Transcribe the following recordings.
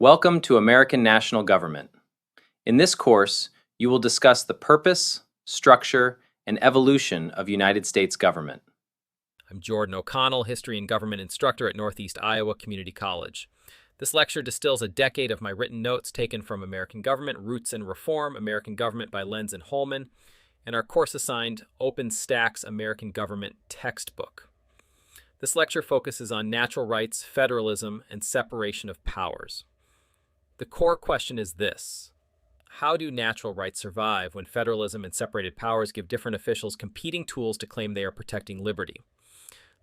Welcome to American National Government. In this course, you will discuss the purpose, structure, and evolution of United States government. I'm Jordan O'Connell, History and Government Instructor at Northeast Iowa Community College. This lecture distills a decade of my written notes taken from American Government, Roots and Reform, American Government by Lenz and Holman, and our course-assigned OpenStax American Government textbook. This lecture focuses on natural rights, federalism, and separation of powers. The core question is this: how do natural rights survive when federalism and separated powers give different officials competing tools to claim they are protecting liberty?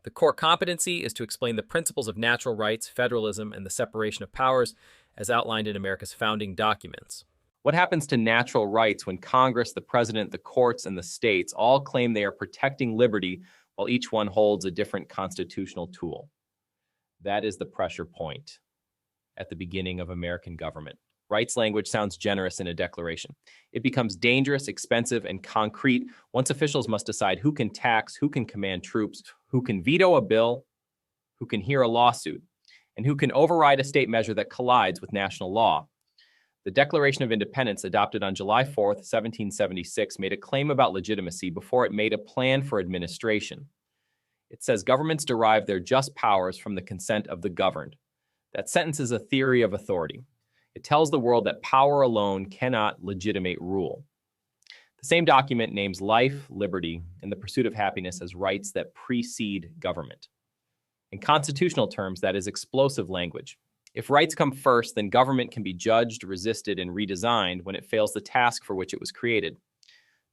The core competency is to explain the principles of natural rights, federalism, and the separation of powers as outlined in America's founding documents. What happens to natural rights when Congress, the president, the courts, and the states all claim they are protecting liberty while each one holds a different constitutional tool? That is the pressure point at the beginning of American government. Rights language sounds generous in a declaration. It becomes dangerous, expensive, and concrete once officials must decide who can tax, who can command troops, who can veto a bill, who can hear a lawsuit, and who can override a state measure that collides with national law. The Declaration of Independence, adopted on July 4th, 1776, made a claim about legitimacy before it made a plan for administration. It says governments derive their just powers from the consent of the governed. That sentence is a theory of authority. It tells the world that power alone cannot legitimate rule. The same document names life, liberty, and the pursuit of happiness as rights that precede government. In constitutional terms, that is explosive language. If rights come first, then government can be judged, resisted, and redesigned when it fails the task for which it was created.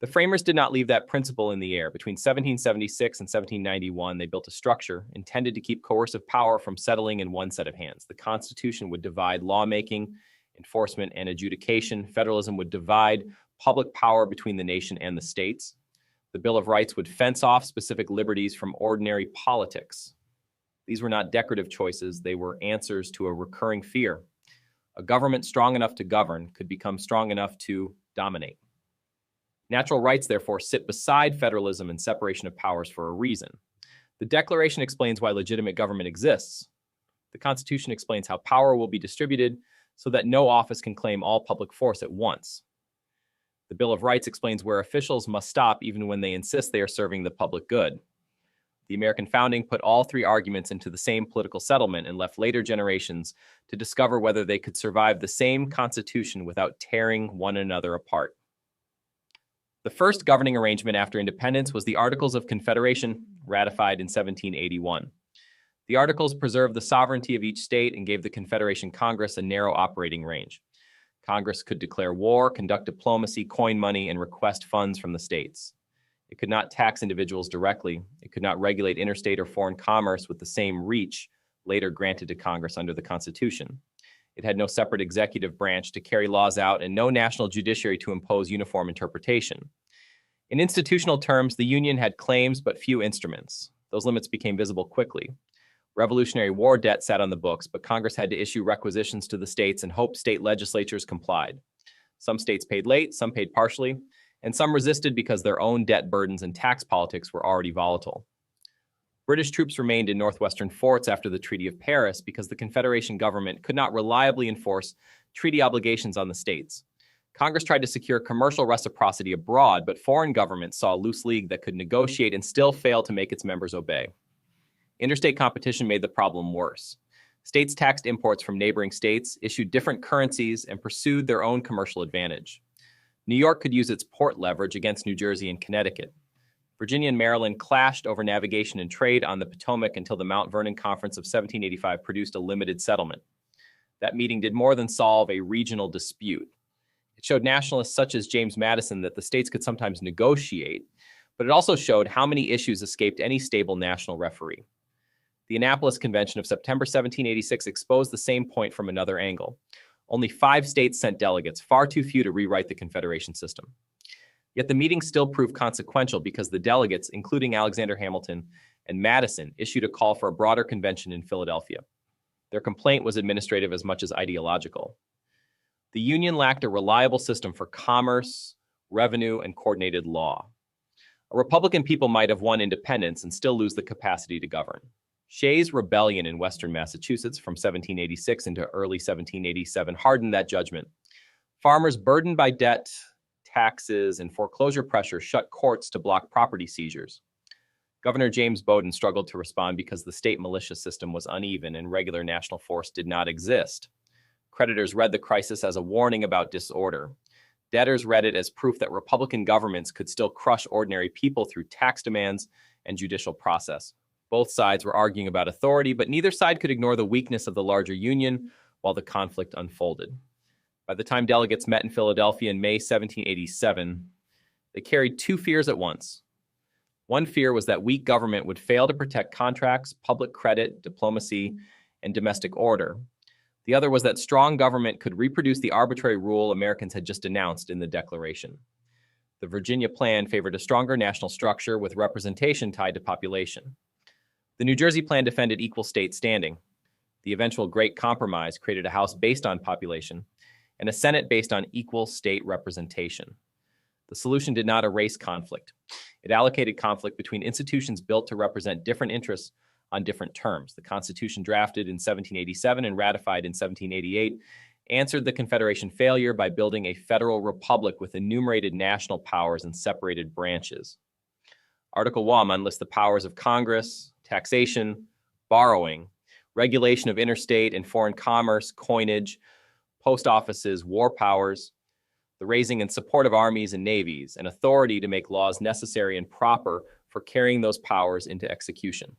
The framers did not leave that principle in the air. Between 1776 and 1791, they built a structure intended to keep coercive power from settling in one set of hands. The Constitution would divide lawmaking, enforcement, and adjudication. Federalism would divide public power between the nation and the states. The Bill of Rights would fence off specific liberties from ordinary politics. These were not decorative choices. They were answers to a recurring fear. A government strong enough to govern could become strong enough to dominate. Natural rights, therefore, sit beside federalism and separation of powers for a reason. The Declaration explains why legitimate government exists. The Constitution explains how power will be distributed so that no office can claim all public force at once. The Bill of Rights explains where officials must stop even when they insist they are serving the public good. The American founding put all three arguments into the same political settlement and left later generations to discover whether they could survive the same Constitution without tearing one another apart. The first governing arrangement after independence was the Articles of Confederation, ratified in 1781. The Articles preserved the sovereignty of each state and gave the Confederation Congress a narrow operating range. Congress could declare war, conduct diplomacy, coin money, and request funds from the states. It could not tax individuals directly. It could not regulate interstate or foreign commerce with the same reach later granted to Congress under the Constitution. It had no separate executive branch to carry laws out and no national judiciary to impose uniform interpretation. In institutional terms, the Union had claims but few instruments. Those limits became visible quickly. Revolutionary War debt sat on the books, but Congress had to issue requisitions to the states and hope state legislatures complied. Some states paid late, some paid partially, and some resisted because their own debt burdens and tax politics were already volatile. British troops remained in northwestern forts after the Treaty of Paris because the Confederation government could not reliably enforce treaty obligations on the states. Congress tried to secure commercial reciprocity abroad, but foreign governments saw a loose league that could negotiate and still fail to make its members obey. Interstate competition made the problem worse. States taxed imports from neighboring states, issued different currencies, and pursued their own commercial advantage. New York could use its port leverage against New Jersey and Connecticut. Virginia and Maryland clashed over navigation and trade on the Potomac until the Mount Vernon Conference of 1785 produced a limited settlement. That meeting did more than solve a regional dispute. It showed nationalists such as James Madison that the states could sometimes negotiate, but it also showed how many issues escaped any stable national referee. The Annapolis Convention of September 1786 exposed the same point from another angle. Only 5 states sent delegates, far too few to rewrite the Confederation system. Yet the meeting still proved consequential because the delegates, including Alexander Hamilton and Madison, issued a call for a broader convention in Philadelphia. Their complaint was administrative as much as ideological. The Union lacked a reliable system for commerce, revenue, and coordinated law. A Republican people might have won independence and still lose the capacity to govern. Shays' rebellion in western Massachusetts from 1786 into early 1787 hardened that judgment. Farmers burdened by debt, taxes, and foreclosure pressure shut courts to block property seizures. Governor James Bowdoin struggled to respond because the state militia system was uneven and regular national force did not exist. Creditors read the crisis as a warning about disorder. Debtors read it as proof that Republican governments could still crush ordinary people through tax demands and judicial process. Both sides were arguing about authority, but neither side could ignore the weakness of the larger union while the conflict unfolded. By the time delegates met in Philadelphia in May 1787, they carried two fears at once. One fear was that weak government would fail to protect contracts, public credit, diplomacy, and domestic order. The other was that strong government could reproduce the arbitrary rule Americans had just denounced in the Declaration. The Virginia Plan favored a stronger national structure with representation tied to population. The New Jersey Plan defended equal state standing. The eventual Great Compromise created a House based on population and a Senate based on equal state representation. The solution did not erase conflict. It allocated conflict between institutions built to represent different interests on different terms. The Constitution, drafted in 1787 and ratified in 1788, answered the Confederation failure by building a federal republic with enumerated national powers and separated branches. Article 1 lists the powers of Congress, taxation, borrowing, regulation of interstate and foreign commerce, coinage, post offices, war powers, the raising and support of armies and navies, and authority to make laws necessary and proper for carrying those powers into execution.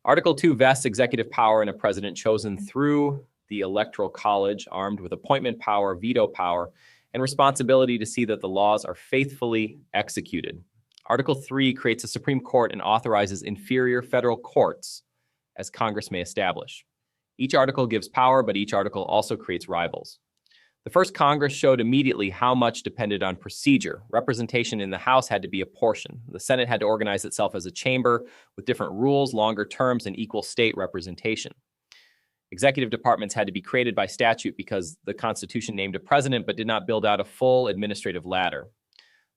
Article 2 vests executive power in a president chosen through the Electoral College, armed with appointment power, veto power, and responsibility to see that the laws are faithfully executed. Article 3 creates a Supreme Court and authorizes inferior federal courts, as Congress may establish. Each article gives power, but each article also creates rivals. The first Congress showed immediately how much depended on procedure. Representation in the House had to be apportioned. The Senate had to organize itself as a chamber with different rules, longer terms, and equal state representation. Executive departments had to be created by statute because the Constitution named a president but did not build out a full administrative ladder.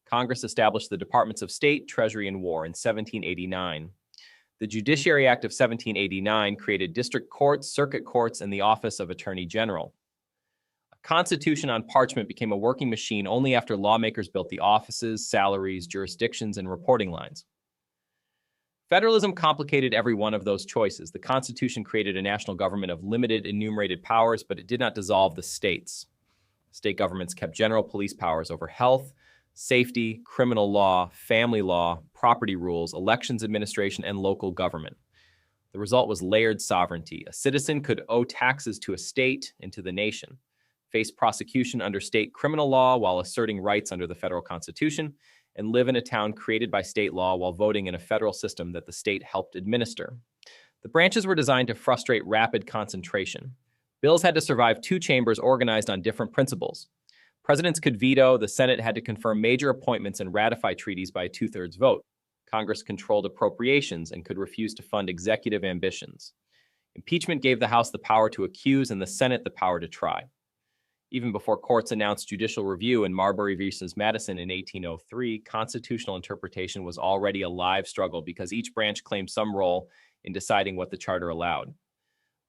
Congress established the Departments of State, Treasury, and War in 1789. The Judiciary Act of 1789 created district courts, circuit courts, and the Office of Attorney General. Constitution on parchment became a working machine only after lawmakers built the offices, salaries, jurisdictions, and reporting lines. Federalism complicated every one of those choices. The Constitution created a national government of limited enumerated powers, but it did not dissolve the states. State governments kept general police powers over health, safety, criminal law, family law, property rules, elections administration, and local government. The result was layered sovereignty. A citizen could owe taxes to a state and to the nation, face prosecution under state criminal law while asserting rights under the federal Constitution, and live in a town created by state law while voting in a federal system that the state helped administer. The branches were designed to frustrate rapid concentration. Bills had to survive two chambers organized on different principles. Presidents could veto, the Senate had to confirm major appointments and ratify treaties by a two-thirds vote. Congress controlled appropriations and could refuse to fund executive ambitions. Impeachment gave the House the power to accuse and the Senate the power to try. Even before courts announced judicial review in Marbury v. Madison in 1803, constitutional interpretation was already a live struggle because each branch claimed some role in deciding what the charter allowed.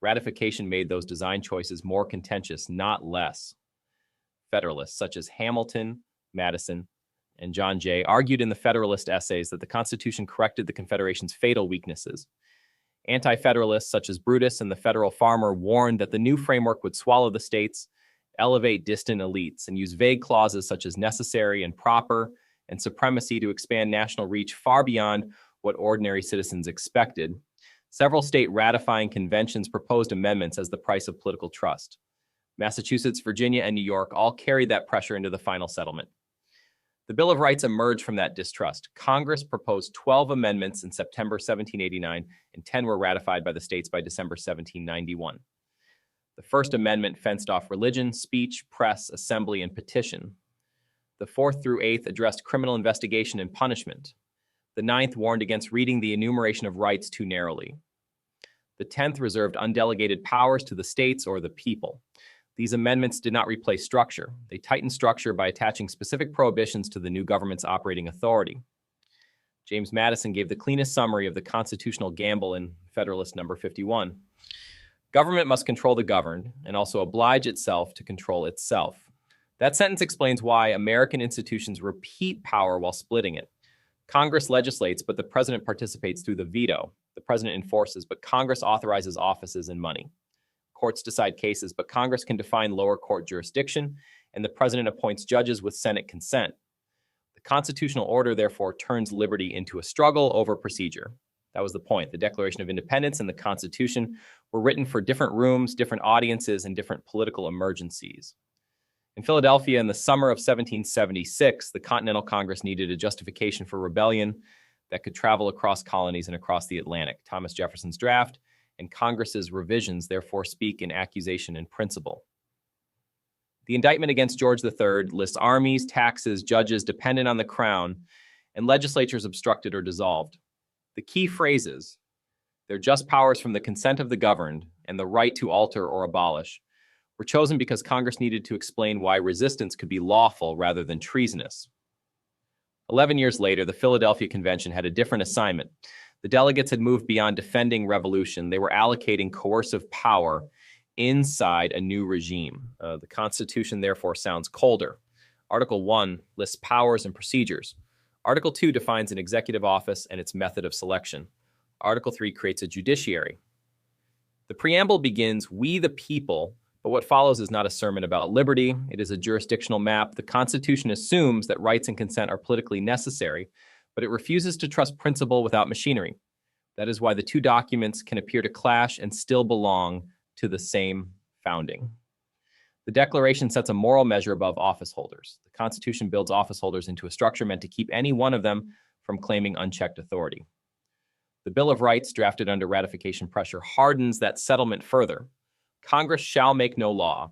Ratification made those design choices more contentious, not less. Federalists such as Hamilton, Madison, and John Jay argued in the Federalist essays that the Constitution corrected the Confederation's fatal weaknesses. Anti-Federalists such as Brutus and the Federal Farmer warned that the new framework would swallow the states, elevate distant elites, and use vague clauses such as necessary and proper and supremacy to expand national reach far beyond what ordinary citizens expected. Several state ratifying conventions proposed amendments as the price of political trust. Massachusetts, Virginia, and New York all carried that pressure into the final settlement. The Bill of Rights emerged from that distrust. Congress proposed 12 amendments in September 1789, and 10 were ratified by the states by December 1791. The First Amendment fenced off religion, speech, press, assembly, and petition. The Fourth through Eighth addressed criminal investigation and punishment. The Ninth warned against reading the enumeration of rights too narrowly. The 10th reserved undelegated powers to the states or the people. These amendments did not replace structure. They tightened structure by attaching specific prohibitions to the new government's operating authority. James Madison gave the cleanest summary of the constitutional gamble in Federalist number 51. Government must control the governed and also oblige itself to control itself. That sentence explains why American institutions repeat power while splitting it. Congress legislates, but the president participates through the veto. The president enforces, but Congress authorizes offices and money. Courts decide cases, but Congress can define lower court jurisdiction, and the president appoints judges with Senate consent. The constitutional order, therefore, turns liberty into a struggle over procedure. That was the point. The Declaration of Independence and the Constitution were written for different rooms, different audiences, and different political emergencies. In Philadelphia, in the summer of 1776, the Continental Congress needed a justification for rebellion that could travel across colonies and across the Atlantic. Thomas Jefferson's draft and Congress's revisions therefore speak in accusation and principle. The indictment against George III lists armies, taxes, judges dependent on the crown, and legislatures obstructed or dissolved. The key phrases, their just powers from the consent of the governed and the right to alter or abolish, were chosen because Congress needed to explain why resistance could be lawful rather than treasonous. 11 years later, the Philadelphia Convention had a different assignment. The delegates had moved beyond defending revolution. They were allocating coercive power inside a new regime. The Constitution, therefore, sounds colder. Article 1 lists powers and procedures. Article 2 defines an executive office and its method of selection. Article 3 creates a judiciary. The preamble begins, "We the people," but what follows is not a sermon about liberty. It is a jurisdictional map. The Constitution assumes that rights and consent are politically necessary, but it refuses to trust principle without machinery. That is why the two documents can appear to clash and still belong to the same founding. The Declaration sets a moral measure above office holders. The Constitution builds office holders into a structure meant to keep any one of them from claiming unchecked authority. The Bill of Rights, drafted under ratification pressure, hardens that settlement further. Congress shall make no law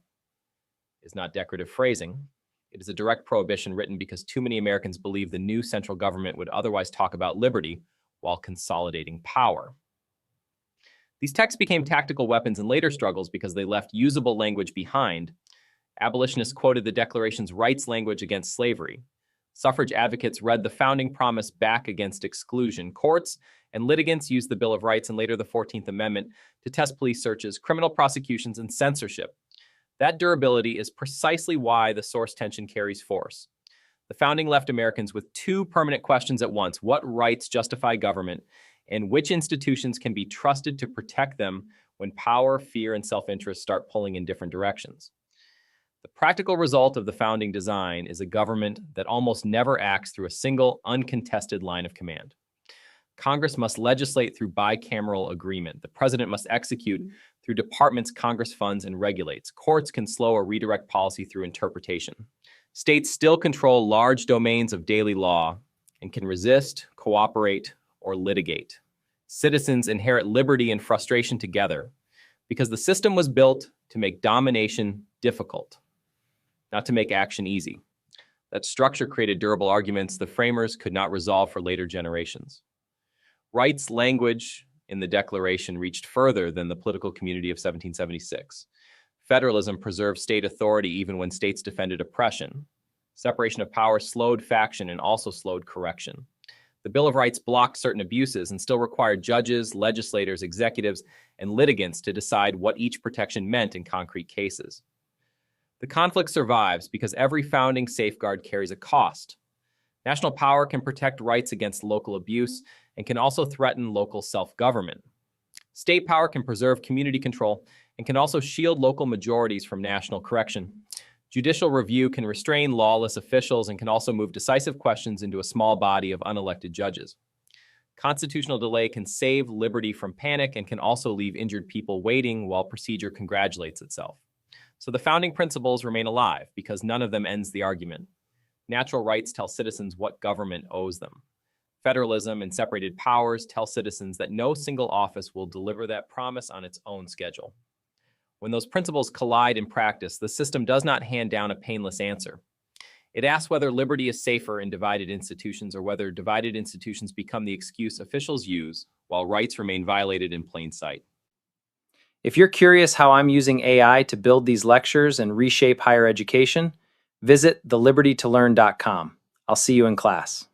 is not decorative phrasing. It is a direct prohibition written because too many Americans believe the new central government would otherwise talk about liberty while consolidating power. These texts became tactical weapons in later struggles because they left usable language behind. Abolitionists quoted the Declaration's rights language against slavery. Suffrage advocates read the founding promise back against exclusion. Courts and litigants used the Bill of Rights and later the 14th Amendment to test police searches, criminal prosecutions, and censorship. That durability is precisely why the source tension carries force. The founding left Americans with two permanent questions at once: what rights justify government, and which institutions can be trusted to protect them when power, fear, and self-interest start pulling in different directions? The practical result of the founding design is a government that almost never acts through a single, uncontested line of command. Congress must legislate through bicameral agreement. The president must execute through departments Congress funds and regulates. Courts can slow or redirect policy through interpretation. States still control large domains of daily law and can resist, cooperate, or litigate. Citizens inherit liberty and frustration together because the system was built to make domination difficult, not to make action easy. That structure created durable arguments the framers could not resolve for later generations. Rights language in the Declaration reached further than the political community of 1776. Federalism preserved state authority even when states defended oppression. Separation of powers slowed faction and also slowed correction. The Bill of Rights blocked certain abuses and still required judges, legislators, executives, and litigants to decide what each protection meant in concrete cases. The conflict survives because every founding safeguard carries a cost. National power can protect rights against local abuse and can also threaten local self-government. State power can preserve community control and can also shield local majorities from national correction. Judicial review can restrain lawless officials and can also move decisive questions into a small body of unelected judges. Constitutional delay can save liberty from panic and can also leave injured people waiting while procedure congratulates itself. So the founding principles remain alive because none of them ends the argument. Natural rights tell citizens what government owes them. Federalism and separated powers tell citizens that no single office will deliver that promise on its own schedule. When those principles collide in practice, the system does not hand down a painless answer. It asks whether liberty is safer in divided institutions or whether divided institutions become the excuse officials use while rights remain violated in plain sight. If you're curious how I'm using AI to build these lectures and reshape higher education, visit thelibertytolearn.com. I'll see you in class.